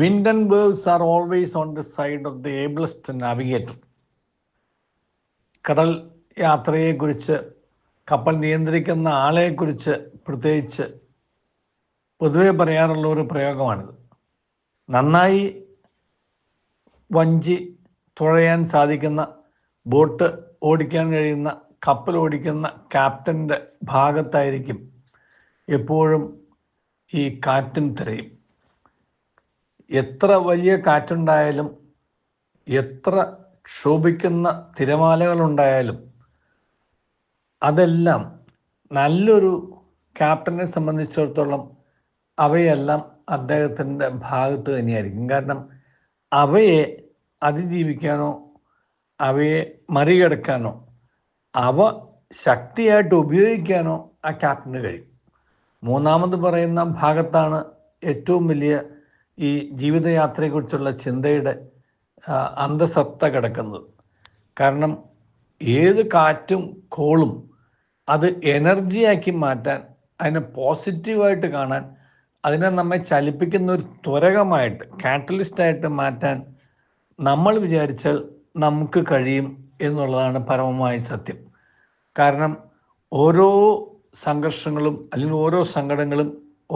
Wind and waves are always on the side of the ablest navigator. കടൽ യാത്രയെക്കുറിച്ച്, കപ്പൽ നിയന്ത്രിക്കുന്ന ആളെക്കുറിച്ച് പ്രത്യേകിച്ച് പൊതുവെ പറയാറുള്ള ഒരു പ്രയോഗമാണിത്. നന്നായി വഞ്ചി തുഴയാൻ സാധിക്കുന്ന, ബോട്ട് ഓടിക്കാൻ കഴിയുന്ന, കപ്പൽ ഓടിക്കുന്ന ക്യാപ്റ്റൻ്റെ ഭാഗത്തായിരിക്കും എപ്പോഴും ഈ കാറ്റും തിരയും. എത്ര വലിയ കാറ്റുണ്ടായാലും, എത്ര ക്ഷോഭിക്കുന്ന തിരമാലകളുണ്ടായാലും, അതെല്ലാം നല്ലൊരു ക്യാപ്റ്റനെ സംബന്ധിച്ചിടത്തോളം അവയെല്ലാം അദ്ദേഹത്തിൻ്റെ ഭാഗത്ത് തന്നെയായിരിക്കും. കാരണം അവയെ അതിജീവിക്കാനോ അവയെ മറികടക്കാനോ അവ ശക്തിയായിട്ട് ഉപയോഗിക്കാനോ ആ ക്യാപ്റ്റന് കഴിയും. മൂന്നാമത് പറയുന്ന ഭാഗത്താണ് ഏറ്റവും വലിയ ഈ ജീവിതയാത്രയെക്കുറിച്ചുള്ള ചിന്തയുടെ അന്തസത്ത കിടക്കുന്നത്. കാരണം ഏത് കാറ്റും കോളും അത് എനർജിയാക്കി മാറ്റാൻ, അതിനെ പോസിറ്റീവായിട്ട് കാണാൻ, അതിനെ നമ്മെ ചലിപ്പിക്കുന്ന ഒരു ത്വരകമായിട്ട്, കാറ്റലിസ്റ്റായിട്ട് മാറ്റാൻ നമ്മൾ വിചാരിച്ചാൽ നമുക്ക് കഴിയും എന്നുള്ളതാണ് പരമമായ സത്യം. കാരണം ഓരോ സംഘർഷങ്ങളും, അല്ലെങ്കിൽ ഓരോ സങ്കടങ്ങളും,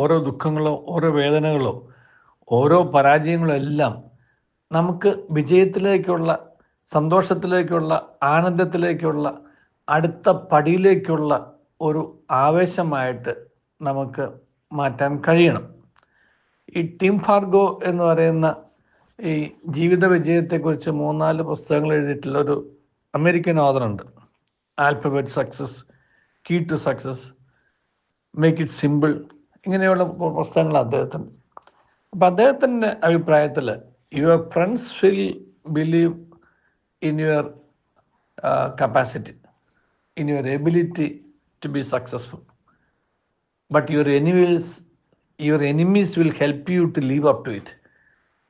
ഓരോ ദുഃഖങ്ങളോ, ഓരോ വേദനകളോ, ഓരോ പരാജയങ്ങളോ എല്ലാം നമുക്ക് വിജയത്തിലേക്കുള്ള, സന്തോഷത്തിലേക്കുള്ള, ആനന്ദത്തിലേക്കുള്ള, അടുത്ത പടിയിലേക്കുള്ള ഒരു ആവേശമായിട്ട് നമുക്ക് മാറ്റാൻ കഴിയണം. ഈ ടിം ഫാർഗോ എന്ന് പറയുന്ന ഈ ജീവിത വിജയത്തെക്കുറിച്ച് 3-4 പുസ്തകങ്ങൾ എഴുതിയിട്ടുള്ള ഒരു അമേരിക്കൻ ഓഥറുണ്ട്. Alphabet success, key to success, make it simple, ഇങ്ങനെയുള്ള പുസ്തകങ്ങൾ അദ്ദേഹത്തിന്. അപ്പം അദ്ദേഹത്തിൻ്റെ അഭിപ്രായത്തിൽ your friends will believe in your capacity, in your ability to be successful, but your enemies will help you to live up to it.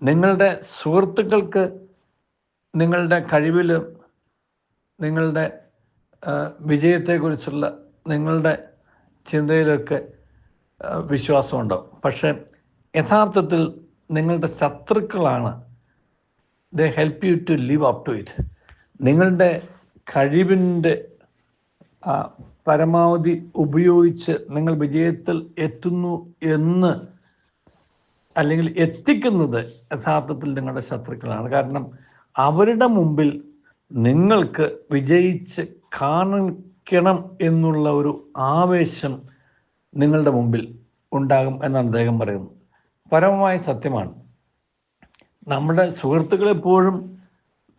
നിങ്ങളുടെ സുഹൃത്തുക്കൾക്ക് നിങ്ങളുടെ കഴിവിലും നിങ്ങളുടെ വിജയത്തെക്കുറിച്ചുള്ള നിങ്ങളുടെ ചിന്തയിലൊക്കെ വിശ്വാസമുണ്ടാവും. പക്ഷേ യഥാർത്ഥത്തിൽ നിങ്ങളുടെ ശത്രുക്കളാണ് they help you to live up to it. നിങ്ങളുടെ കഴിവിൻ്റെ പരമാവധി ഉപയോഗിച്ച് നിങ്ങൾ വിജയത്തിൽ എത്തുന്നു എന്ന്, അല്ലെങ്കിൽ എത്തിക്കുന്നത് യഥാർത്ഥത്തിൽ നിങ്ങളുടെ ശത്രുക്കളാണ്. കാരണം അവരുടെ മുമ്പിൽ നിങ്ങൾക്ക് വിജയിച്ച് കാണിക്കണം എന്നുള്ള ഒരു ആവേശം നിങ്ങളുടെ മുമ്പിൽ ഉണ്ടാകും എന്നാണ് അദ്ദേഹം പറയുന്നത്. പരമമായ സത്യമാണ്. നമ്മുടെ സുഹൃത്തുക്കളെപ്പോഴും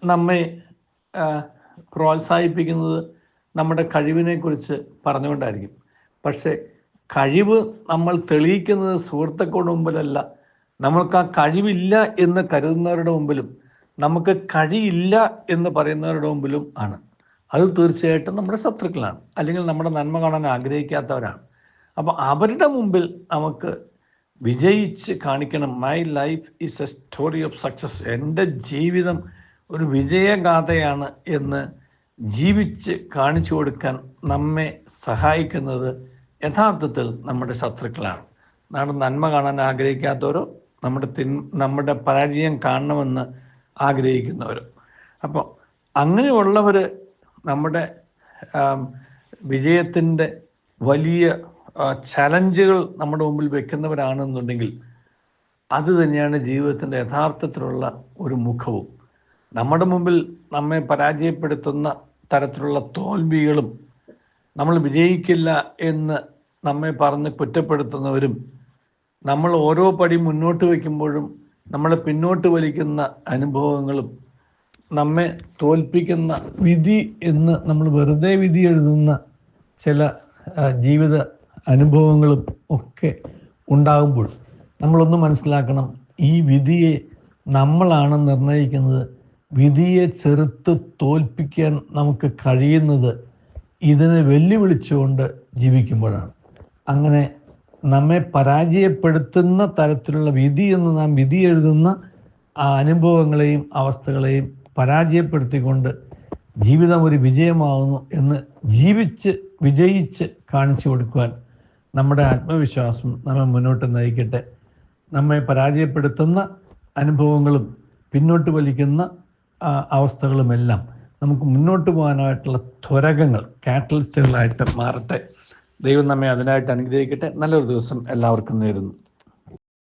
നമ്മെ പ്രോത്സാഹിപ്പിക്കുന്നത് നമ്മുടെ കഴിവിനെക്കുറിച്ച് പറഞ്ഞുകൊണ്ടായിരിക്കും. പക്ഷേ കഴിവ് നമ്മൾ തെളിയിക്കുന്നത് സുഹൃത്തുക്കളുടെ മുമ്പിലല്ല, നമ്മൾക്ക് ആ കഴിവില്ല എന്ന് കരുതുന്നവരുടെ മുമ്പിലും, നമുക്ക് കഴിയില്ല എന്ന് പറയുന്നവരുടെ മുമ്പിലും ആണ്. അത് തീർച്ചയായിട്ടും നമ്മുടെ ശത്രുക്കളാണ്, അല്ലെങ്കിൽ നമ്മുടെ നന്മ കാണാൻ ആഗ്രഹിക്കാത്തവരാണ്. അപ്പോൾ അവരുടെ മുമ്പിൽ നമുക്ക് വിജയിച്ച് കാണിക്കണം. My life is A story of success, എൻ്റെ ജീവിതം ഒരു വിജയഗാഥയാണ് എന്ന് ജീവിച്ച് കാണിച്ചു കൊടുക്കാൻ നമ്മെ സഹായിക്കുന്നത് യഥാർത്ഥത്തിൽ നമ്മുടെ ശത്രുക്കളാണ്. നമ്മുടെ നന്മ കാണാൻ ആഗ്രഹിക്കാത്തവരോ, നമ്മുടെ പരാജയം കാണണമെന്ന് ആഗ്രഹിക്കുന്നവരോ. അപ്പോൾ അങ്ങനെയുള്ളവർ നമ്മുടെ വിജയത്തിൻ്റെ വലിയ ചലഞ്ചുകൾ നമ്മുടെ മുമ്പിൽ വെക്കുന്നവരാണെന്നുണ്ടെങ്കിൽ അത് തന്നെയാണ് ജീവിതത്തിൻ്റെ യഥാർത്ഥത്തിലുള്ള ഒരു മുഖവും. നമ്മുടെ മുമ്പിൽ നമ്മെ പരാജയപ്പെടുത്തുന്ന തരത്തിലുള്ള തോൽവികളും, നമ്മൾ വിജയിക്കില്ല എന്ന് നമ്മെ പറഞ്ഞ് കുറ്റപ്പെടുത്തുന്നവരും, നമ്മൾ ഓരോ പടി മുന്നോട്ട് വയ്ക്കുമ്പോഴും നമ്മളെ പിന്നോട്ട് വലിക്കുന്ന അനുഭവങ്ങളും, നമ്മെ തോൽപ്പിക്കുന്ന വിധി എന്ന് നമ്മൾ വെറുതെ വിധി എഴുതുന്ന ചില ജീവിത അനുഭവങ്ങളും ഒക്കെ ഉണ്ടാകുമ്പോൾ നമ്മളൊന്ന് മനസ്സിലാക്കണം, ഈ വിധിയെ നമ്മളാണ് നിർണ്ണയിക്കുന്നത്. വിധിയെ ചെറുത്ത് തോൽപ്പിക്കാൻ നമുക്ക് കഴിയുന്നത് ഇതിനെ വെല്ലുവിളിച്ചുകൊണ്ട് ജീവിക്കുമ്പോഴാണ്. അങ്ങനെ നമ്മെ പരാജയപ്പെടുത്തുന്ന തരത്തിലുള്ള വിധി എന്ന് നാം വിധി എഴുതുന്ന ആ അനുഭവങ്ങളെയും അവസ്ഥകളെയും പരാജയപ്പെടുത്തിക്കൊണ്ട് ജീവിതം ഒരു വിജയമാകുന്നു എന്ന് വിജയിച്ച് കാണിച്ചു കൊടുക്കുവാൻ നമ്മുടെ ആത്മവിശ്വാസം നമ്മെ മുന്നോട്ട് നയിക്കട്ടെ. നമ്മെ പരാജയപ്പെടുത്തുന്ന അനുഭവങ്ങളും പിന്നോട്ട് വലിക്കുന്ന അവസ്ഥകളുമെല്ലാം നമുക്ക് മുന്നോട്ട് പോകാനായിട്ടുള്ള ത്വരകങ്ങൾ, കാറ്റലിസ്റ്റുകളായിട്ട് മാറട്ടെ. ദൈവം നമ്മെ അതിനായിട്ട് അനുഗ്രഹിക്കട്ടെ. നല്ലൊരു ദിവസം എല്ലാവർക്കും നേരുന്നു.